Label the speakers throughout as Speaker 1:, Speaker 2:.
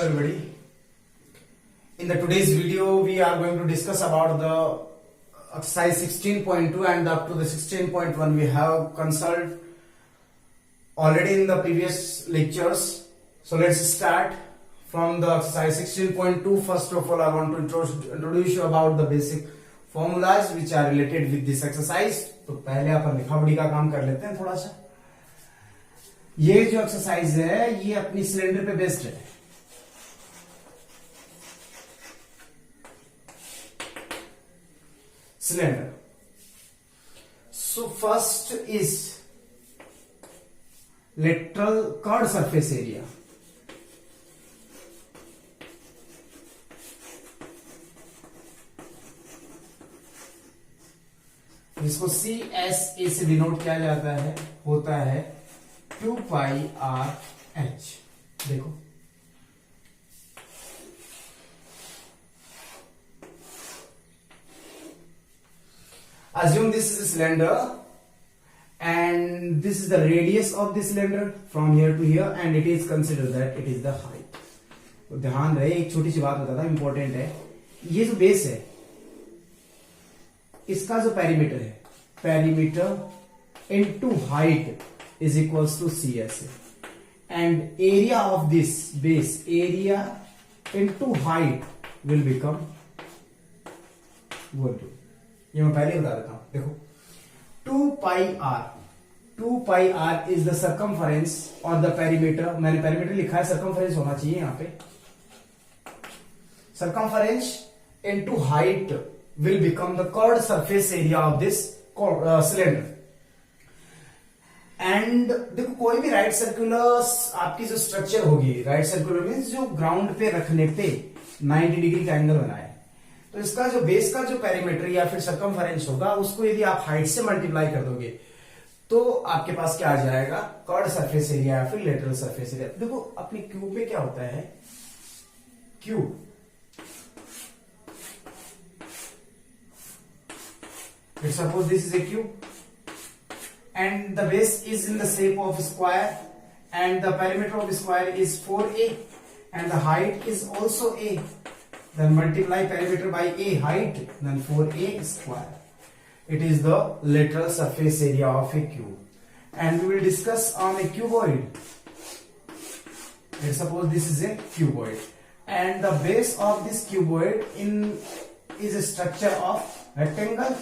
Speaker 1: everybody. In the today's video, we are going to discuss about the exercise 16.2 and up to the 16.1 we have consulted already in the previous lectures. So let's start from the exercise 16.2. First of all, I want to introduce you about the basic formulas which are related with this exercise. तो पहले अपन लिखावटी का काम कर लेते हैं थोड़ा सा. ये जो एक्सरसाइज है ये अपनी सिलेंडर पे बेस्ड है. Cylinder. So first is lateral curved surface area. जिसको CSA से डिनोट किया जाता है होता है 2 पाई आर एच. देखो assume this is a cylinder and this is the radius of the cylinder from here to here and it is considered that it is the height. तो ध्यान रहे, एक छोटी सी बात बताता हूं, इंपॉर्टेंट है. ये जो बेस है इसका जो पेरीमीटर है, perimeter into height is equals to CSA and area of this base, area into height will become volume. ये मैं पहले बता देता हूं. देखो 2 pi R is the circumference और द पेरीमीटर. मैंने पेरीमीटर लिखा है, सर्कमफरेंस होना चाहिए यहां पे. Circumference into height will become the curved surface area of this cylinder. And देखो कोई भी राइट सर्कुलर आपकी जो स्ट्रक्चर होगी, राइट सर्कुलर मीन्स जो ग्राउंड पे रखने पे 90 डिग्री का एंगल बनाए, तो इसका जो बेस का जो पेरीमीटर या फिर सर्कमफरेंस होगा उसको यदि आप हाइट से मल्टीप्लाई कर दोगे तो आपके पास क्या आ जाएगा, कर्व्ड सरफेस एरिया या फिर लेटरल सरफेस एरिया. देखो अपने क्यूब में क्या होता है, cube let's suppose this is a cube and the base is in the shape of a square and the perimeter of the square is 4a and the height is also a. Then multiply perimeter by a, height, then 4a square. It is the lateral surface area of a cube. And we will discuss on a cuboid. Let's suppose this is a cuboid and the base of this cuboid is a structure of rectangle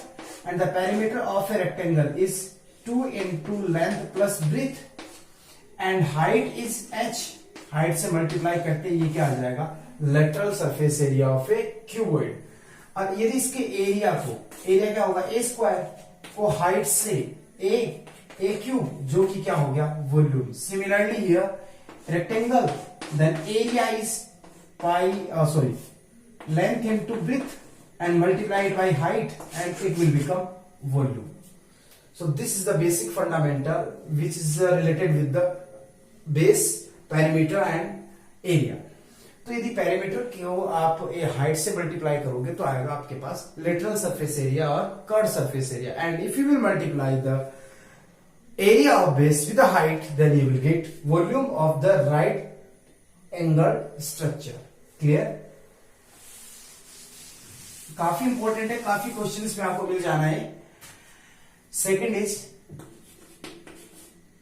Speaker 1: and the perimeter of a rectangle is 2 into length plus breadth and height is h. height से multiply करते ये क्या आ जाएगा, lateral surface area of a cuboid. और यदि इसके area को, area क्या होगा, a स्क्वायर को हाइट से a क्यूब जो कि क्या हो गया, volume. Similarly here rectangle then area is length into breadth and multiply it by height and it will become volume. So this is the basic fundamental which is related with the base, perimeter and area. तो यदि perimeter को आप height से multiply करोगे तो आएगा आपके पास लेटरल सरफेस एरिया और curved surface area. And if you will multiply the area of base with the height then you will get volume of the right angle structure. Clear? काफी important है, काफी questions में आपको मिल जाना है. Second is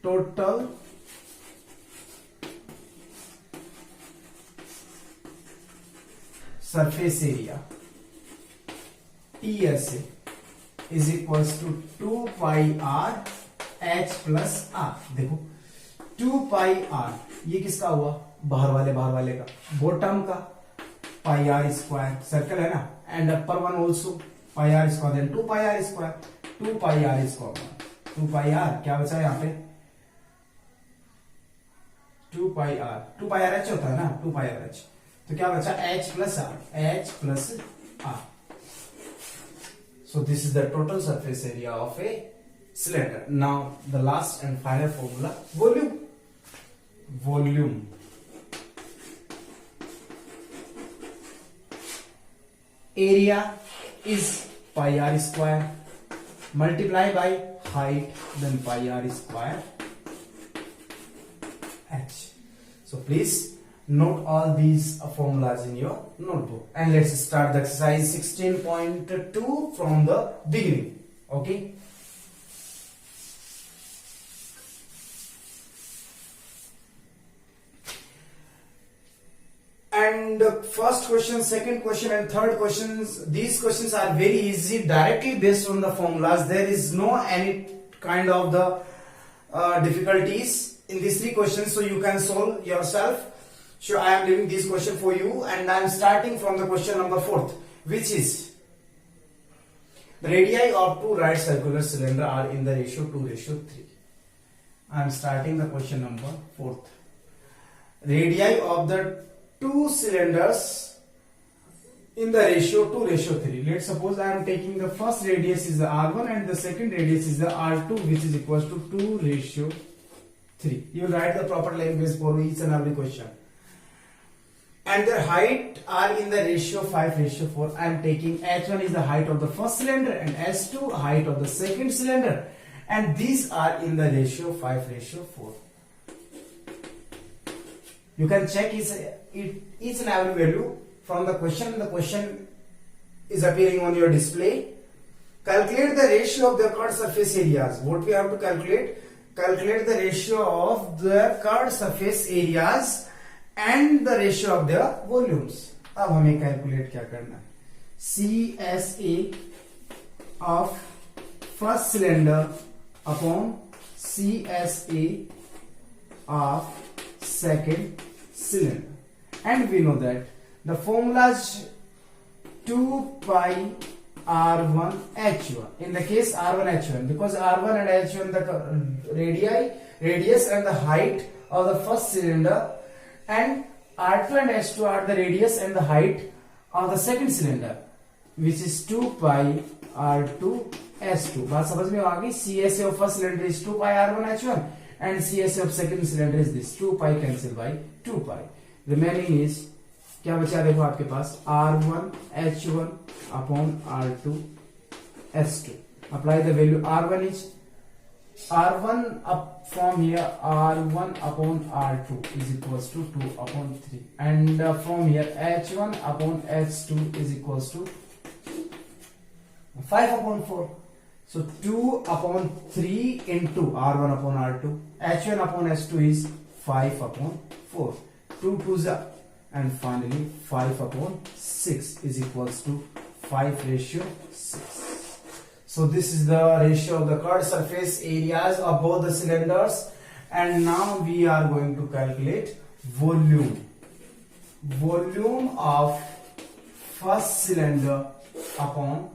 Speaker 1: total surface area TSA is equals to 2 pi R H plus R. देखो 2 pi are ये किसका हुआ, बाहर वाले का, बॉटम का पाई आर स्क्वायर, सर्कल है ना, and upper one also pi R square, then 2 pi R square, 2 pi R square, 2 pi R क्या बचा यहाँ पे, 2 पाई आर एच होता है ना, 2 पाई आर एच, तो क्या बचा, H plus R. So this is the total surface area of a cylinder. Now the last and final formula, volume. Area is pi r square multiply by height then pi r square h. So please Note all these formulas in your notebook. And let's start the exercise 16.2 from the beginning. Okay. And first question, second question and third questions, these questions are very easy, directly based on the formulas. There is no any kind of the difficulties in these three questions, so you can solve yourself. So I am leaving this question for you, and I am starting from the question number 4th, which is the radii of two right circular cylinders are in the ratio 2:3. I am starting the question number 4th. Radii of the two cylinders in the ratio 2:3. Let's suppose I am taking the first radius is the R1 and the second radius is the R2, which is equals to 2:3. You write the proper language for each and every question. And their height are in the ratio 5:4. I am taking H1 is the height of the first cylinder and H2 height of the second cylinder, and these are in the ratio 5:4. You can check each and every value from the question. The question is appearing on your display. Calculate the ratio of the curved surface areas. What we have to calculate? Calculate the ratio of the curved surface areas and the ratio of their volumes. अब हमें calculate क्या करना है? CSA of first cylinder upon CSA of second cylinder, and we know that the formula is 2 pi R1 H1. In the case R1 H1, because R1 and H1 the radius and the height of the first cylinder, and R2 and H2 are the radius and the height of the second cylinder, which is 2 pi R2 S2. बात समझ में आ गई? CSA of first cylinder is 2 pi R1 H1 and CSA of second cylinder is this 2 pi cancel by 2 pi. Remaining is क्या बचा देखो आपके पास R1 H1 upon R2 S2. Apply the value. R1 is R1 up from here, R1 upon R2 is equals to 2 upon 3, and from here H1 upon H2 is equals to 5 upon 4. So 2 upon 3 into R1 upon R2, H1 upon H2 is 5 upon 4. 2 2s up, and finally 5 upon 6 is equals to 5:6. So this is the ratio of the curved surface areas of both the cylinders, and now we are going to calculate volume. Volume of first cylinder upon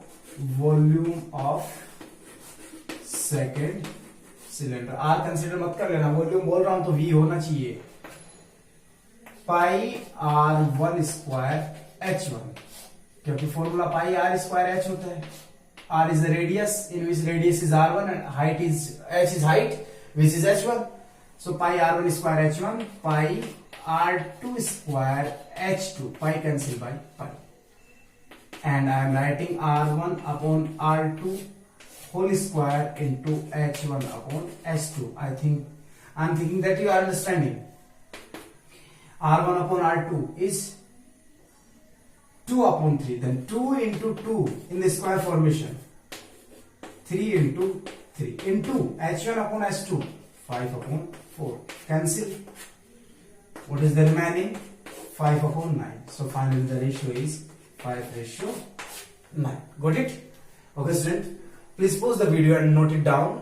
Speaker 1: volume of second cylinder. R consider मत कर लेना, volume बोल रहा हूं तो V होना चाहिए. पाई R1 square H1, क्योंकि फॉर्मूला पाई R स्क्वायर H होता है. R is the radius, in which radius is R1 and height is H is height, which is H1. So pi R1 square H1, pi R2 square H2, pi cancel by pi, and I am writing R1 upon R2 whole square into H1 upon H2. I am thinking that you are understanding. R1 upon R2 is 2 upon 3, then 2 into 2 in the square formation, 3 into 3 into H1 upon H2, 5 upon 4, cancel. What is the remaining? 5 upon 9. So finally the ratio is 5:9. Got it? Okay student, please pause the video and note it down,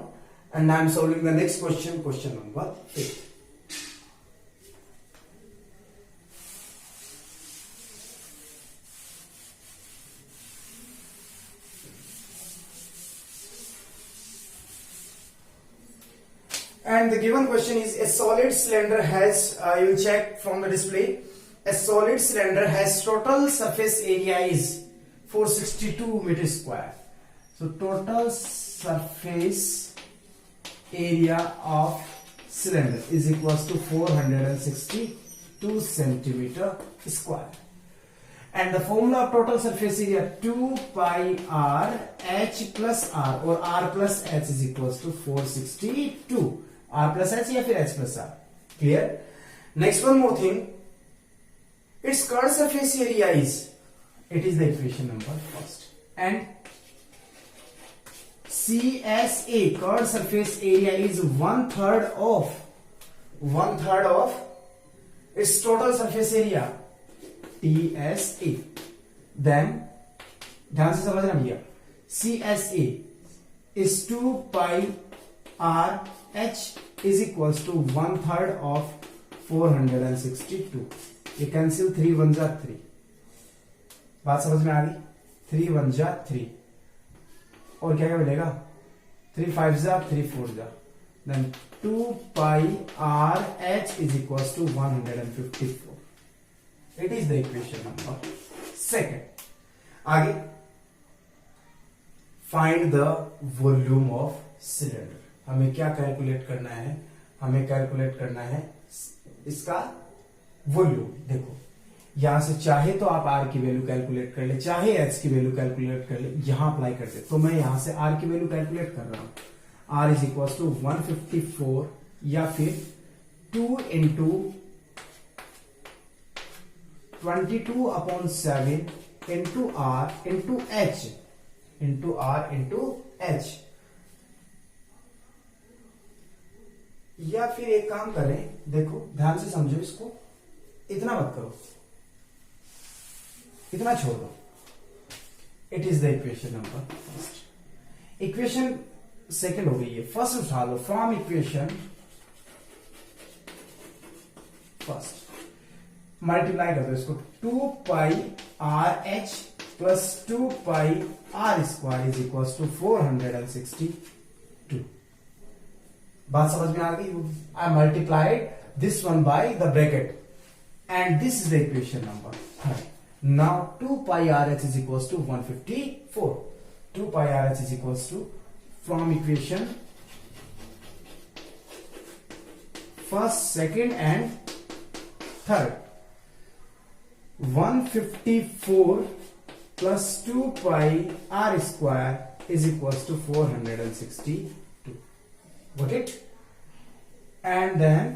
Speaker 1: and I am solving the next question, question number 8. And the given question is, a solid cylinder has, you will check from the display, a solid cylinder has total surface area is 462 meters square. So total surface area of cylinder is equals to 462 centimeter square. And the formula of total surface area 2 pi R H plus R or R plus H is equals to 462. R plus H या फिर H plus R. Clear? Next one more thing. its curved surface area is, it is the equation number first, and CSA curved surface area is one third of its total surface area TSA. then ध्यान से समझना भैया, CSA is 2 pi r h is equals to one third of 462. ये cancel 3 1 जा 3, बात समझ में आ गई? 3 1 जा 3 और क्या क्या मिलेगा? 3 5 जा 3 4 जा, then 2 pi r h is equals to 154. It is the equation number second. आगे find the volume of cylinder. हमें क्या कैलकुलेट करना है? हमें कैलकुलेट करना है इसका वॉल्यूम. देखो यहां से चाहे तो आप r की वैल्यू कैलकुलेट कर ले, चाहे h की वैल्यू कैलकुलेट कर ले, यहां अप्लाई कर दे. तो मैं यहां से r की वैल्यू कैलकुलेट कर रहा हूं. r इज इक्वल टू 154 या फिर 2 into 22/7 into r into h into r into h. या फिर एक काम करें, देखो ध्यान से समझो इसको, इतना मत करो, इतना छोड़ दो. It is the equation number first. Equation second हो गई है, फर्स्ट उठा लो. फ्रॉम इक्वेशन फर्स्ट मल्टीप्लाई कर दो इसको. 2 pi R H plus 2 pi R square is equal to 462. बात समझ में आ गई? I multiplied this one by the bracket and this is the equation number third. Now 2 pi rh is equals to 154. 2 pi rh is equals to, from equation first, second and third, 154 plus 2 pi r square is equals to 462. Got it? And then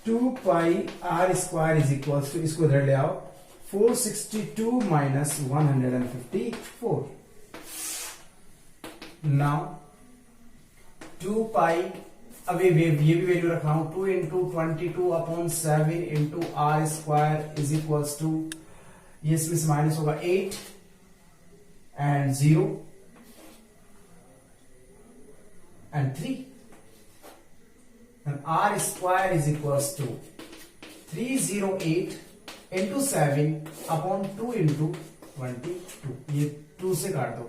Speaker 1: 2 pi r square is equals to, इसको इधर ले आओ, 462 minus 154. Now 2 pi, अब ये भी value रख रहा हूं. 2 into 22/7 into R square is equals to, ये इसमें से माइनस होगा 8 and 0 and 3. And r square is equals to 308 into 7 upon 2 into 22. ये 2 से काट दो,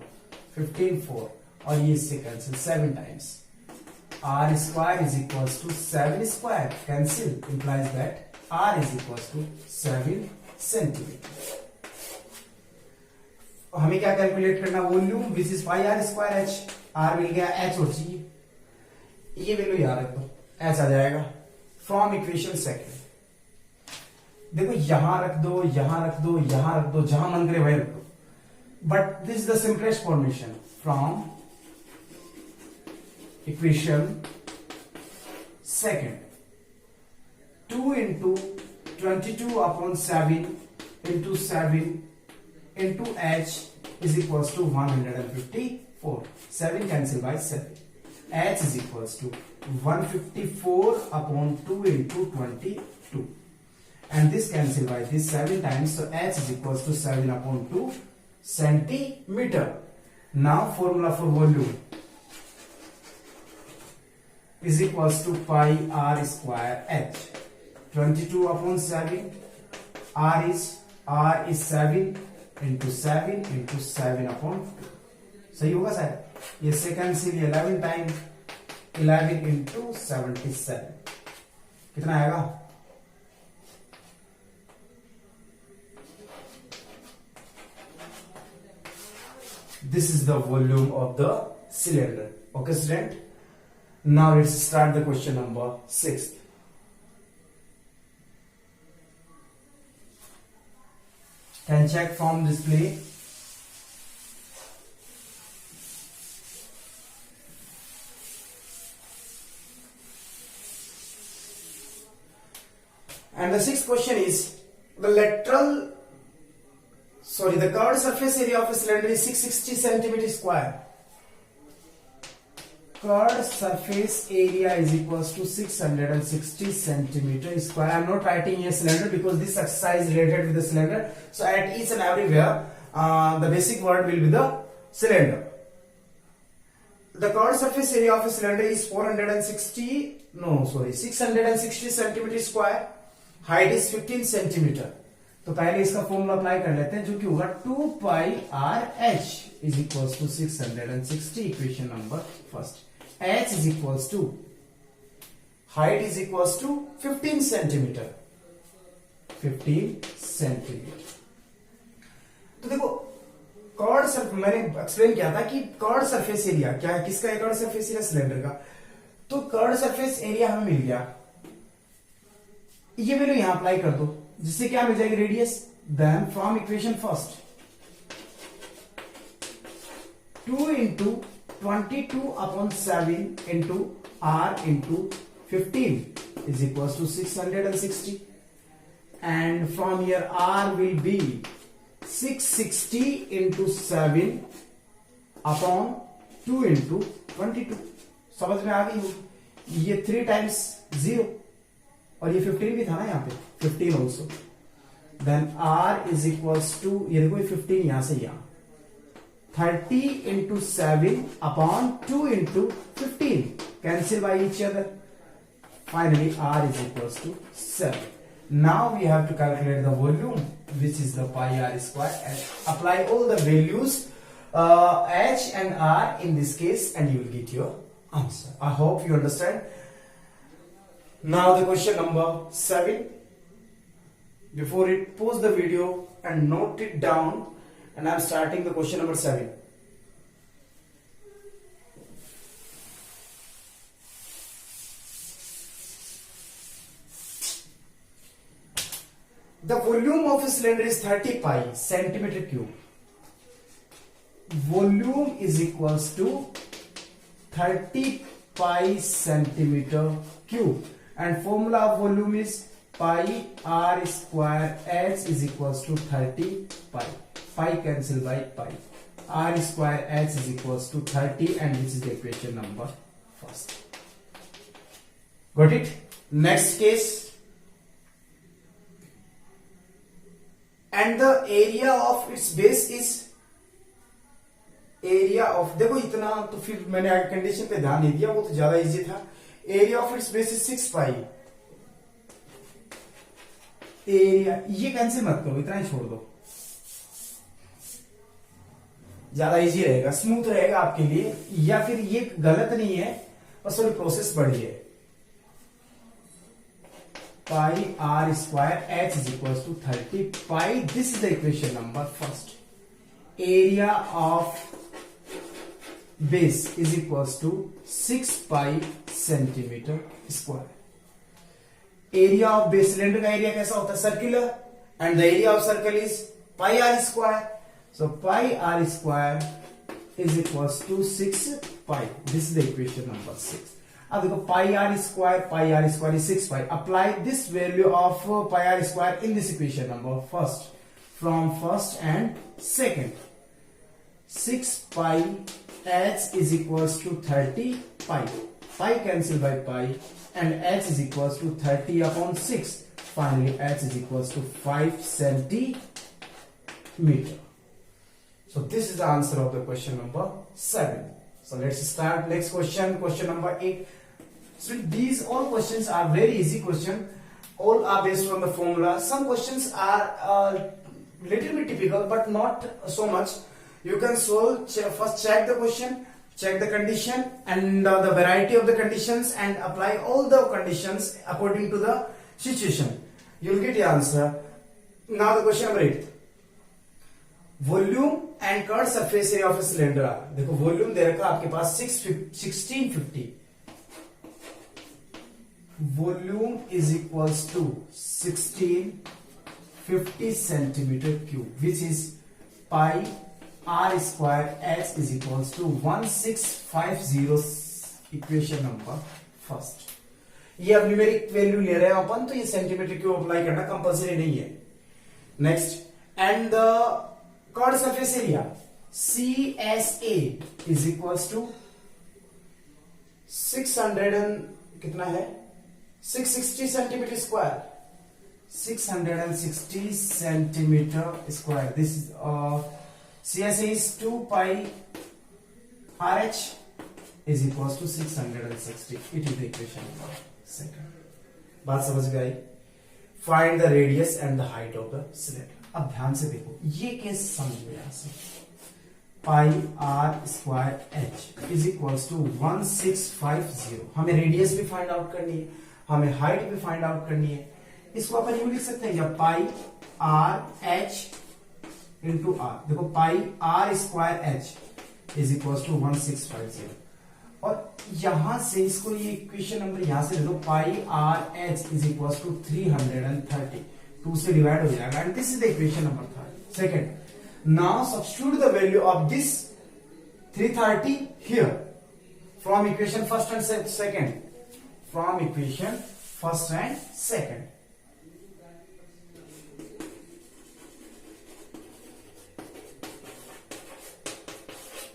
Speaker 1: 15 4 और ये इससे cancel 7 times. r square is equals to 7 square cancel implies that r is equals to 7 centimeter. हमें क्या कैलकुलेट करना? Volume which is pi R square h. r मिल गया, h और चाहिए, ये वैल्यू याद रख दो, ऐसा जाएगा. फ्रॉम इक्वेशन सेकंड, देखो यहां रख दो, यहां रख दो, यहां रख दो, जहां मन करे वही रख दो. But this is the simplest formation. From equation second, 2 into 22/7 into 7 into h is equals to 154. 7 cancel by 7. h is equals to 154/2 into 22, and this cancel by this 7 times, so h is equals to 7/2 centimeter. Now formula for volume is equals to pi r square h. 22/7, r is 7 into 7 into 7/2. सही होगा sir? ये second से 11 time 11 into 77 कितना आएगा? This is the volume of the cylinder. Okay, student. Now let's start the question number 6. Can check from display. And the sixth question is, the curved surface area of a cylinder is 660 centimeter square. Curved surface area is equals to 660 centimeter square. I am not writing a cylinder because this exercise is related with the cylinder. So at each and everywhere, the basic word will be the cylinder. The curved surface area of a cylinder is 660 centimeter square. Height is 15 centimeter. तो पहले इसका formula apply कर लेते हैं, जो कि होगा 2 pi r h is equals to 660. Equation number first. h is equals to height is equals to 15 centimeter. 15 centimeter. तो देखो कर्व्ड सरफेस, मैंने एक्सप्लेन किया था कि कर्व्ड सरफेस एरिया क्या है, किसका है कर्व्ड सरफेस एरिया? सिलेंडर का. तो कर्व्ड सरफेस एरिया हमें मिल गया, ये वैल्यू यहां अप्लाई कर दो, जिससे क्या मिल जाएगी? Radius. Then from equation first 2 into 22/7 into r into 15 is equals to 660, and from here r will be 660 into 7 upon 2 into 22. समझ में आ गई? ये 3 times 0 और ये 15 भी था ना यहाँ पे, 15 also. Then r is equals to, ये देखो ये 15 यहां से यहां, 30 into 7 upon 2 into 15 cancel by each other. Finally r is equals to 7. Now we have to calculate the volume, which is the pi r square, and apply all the values h and r in this case, and you will get your answer. I hope you understand. Now the question number 7. Before it, pause the video and note it down, and I am starting the question number 7. The volume of a cylinder is 30 pi centimeter cube. Volume is equals to 30 pi centimeter cube, and formula of volume is pi r square h is equals to 30 pi. Pi cancel by pi. R square h is equals to 30, and this is the equation number first. Got it? Next case. And the area of its base is area of, देखो इतना तो फिर मैंने condition पे ध्यान नहीं दिया, वो तो ज्यादा इजी था. Area of its base is 6 pi. Area ये कैंसिल मत करो, इतना ही छोड़ दो, ज्यादा इजी रहेगा, स्मूथ रहेगा आपके लिए. या फिर ये गलत नहीं है, बस थोड़ी प्रोसेस बढ़ी है. pi r square h is equals to 30 pi. This is the equation number first. Area of base is equals to 6 pi centimeter square. Area of base, cylinder का एरिया कैसा होता है? Circular, and the area of circle is pi r square. So pi r square is equals to 6 pi. This is the equation number 6. अब देखो pi r square is 6 pi. Apply this value of pi r square in this equation number first, from first and second. 6 pi h is equals to 30 pi. Pi cancel by pi, and h is equals to 30 upon 6. Finally h is equals to 5 centimeter. So this is the answer of the question number 7. So let's start next question. Question number 8. So these all questions are very easy question. All are based on the formula. Some questions are little bit difficult, but not so much. You can solve. First check the question, check the condition and the variety of the conditions, and apply all the conditions according to the situation. You'll get the answer. Now the question number 8. Volume and curved surface area of a cylinder. देखो volume दे रखा आपके पास 1650. Volume is equals to 1650 centimeter cube, which is pi r square h is equals to 1650. Equation number first. ये अब numeric value ले रहे हैं अपन, तो ये सेंटीमीटर क्यूब अप्लाई करना कंपलसरी नहीं है. Next, and the chord surface area CSA is equals to 600 and कितना है 660 centimetre square 660 centimeter square. This is CSA is 2 pi RH is equals to 660. It is the equation number second. बात समझ गई. Find the radius and the height of the cylinder. अब ध्यान से देखो ये केस समझ में आ सकता. Pi R square H is equals to 1650. हमें रेडियस भी फाइंड आउट करनी है, हमें हाइट भी फाइंड आउट करनी है. इसको अपन यूं लिख सकते हैं जब pi R H into R. देखो pi R square H is equals to 1650 और यहां से इसको ये इक्वेशन नंबर यहां से ले लो. Pi R H is equals to 330. 2 से डिवाइड हो जाएगा and this is the equation number third. Second, now substitute the value of this 330 here from equation first and second. From equation first and second.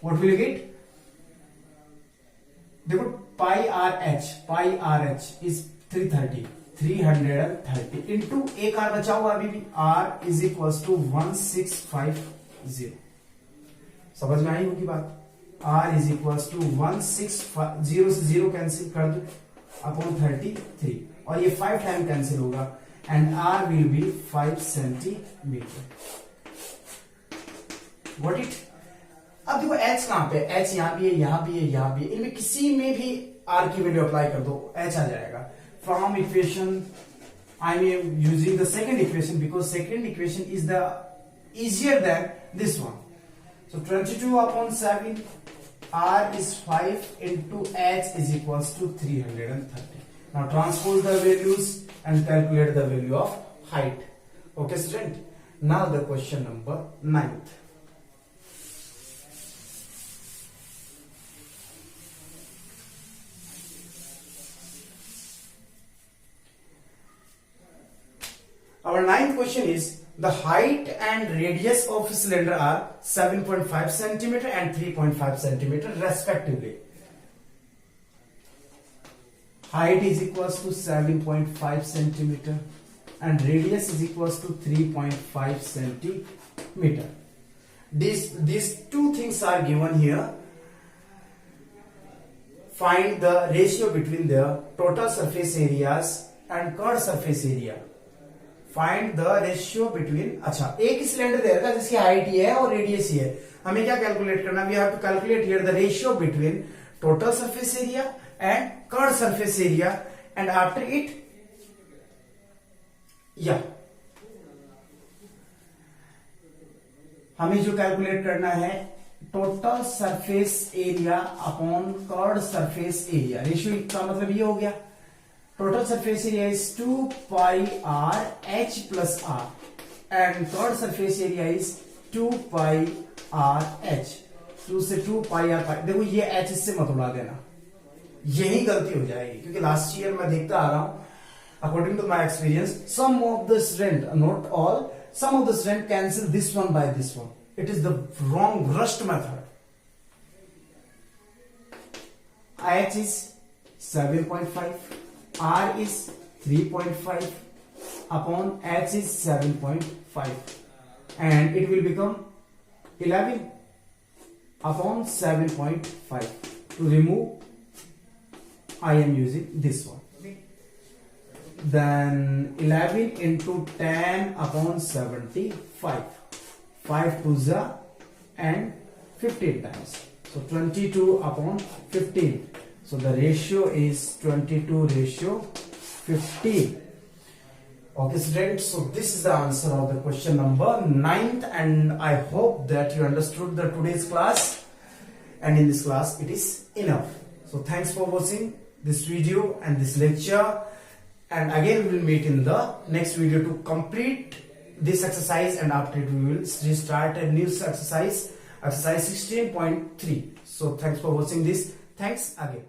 Speaker 1: What will you get? देखो pi R H is 330 into एक R बचा हुआ अभी भी. R is equal to 1650. समझ में आई होगी बात. आर इज इक्वल टू 160 से 0 कैंसिल कर दो अपॉन 33 और ये 5 टाइम कैंसिल होगा and R will be 5 centimetre. Got it. अब देखो एच कहां पे. एच यहां भी है, यहां भी है, यहां भी है. इनमें किसी में भी आर की वैल्यू अप्लाई कर दो एच आ जाएगा. From equation I am using the second equation because second equation is the easier than this one. So 22 upon 7 R is 5 into H is equals to 330. Now transpose the values and calculate the value of height. Okay student. Now the question number 9th. Our ninth question is the height and radius of a cylinder are 7.5 centimeter and 3.5 centimeter respectively. Height is equals to 7.5 centimeter and radius is equals to 3.5 centimeter. These two things are given here. Find the ratio between their total surface areas and curved surface area. Find the ratio between. अच्छा, एक ही cylinder दे रखा जिसकी height ये है और radius ये है. हमें क्या कैलकुलेट करना. We have to calculate here the ratio between total surface area and curve surface area and after it हमें जो कैलकुलेट करना है total surface area upon curve surface area. Ratio का मतलब ये हो गया. Total surface area is 2 pi r h plus r and curved surface area is 2 pi r h. 2 से 2 pi r pi. देखो ये h इससे मत उड़ा देना, यही गलती हो जाएगी क्योंकि लास्ट ईयर मैं देखता आ रहा हूं according to my experience some of the student, not all, some of the student cancel this one by this one. It is the wrong rushed method. h is 7.5, R is 3.5 upon H is 7.5 and it will become 11 upon 7.5. To remove I am using this one. Then 11 into 10 upon 75. 5 to the and 15 times. So 22 upon 15. So the ratio is 22 ratio 15. Okay students, so this is the answer of the question number 9th and I hope that you understood the today's class and in this class it is enough. So thanks for watching this video and this lecture and again we will meet in the next video to complete this exercise and after it we will start a new exercise 16.3. So thanks for watching this. Thanks again.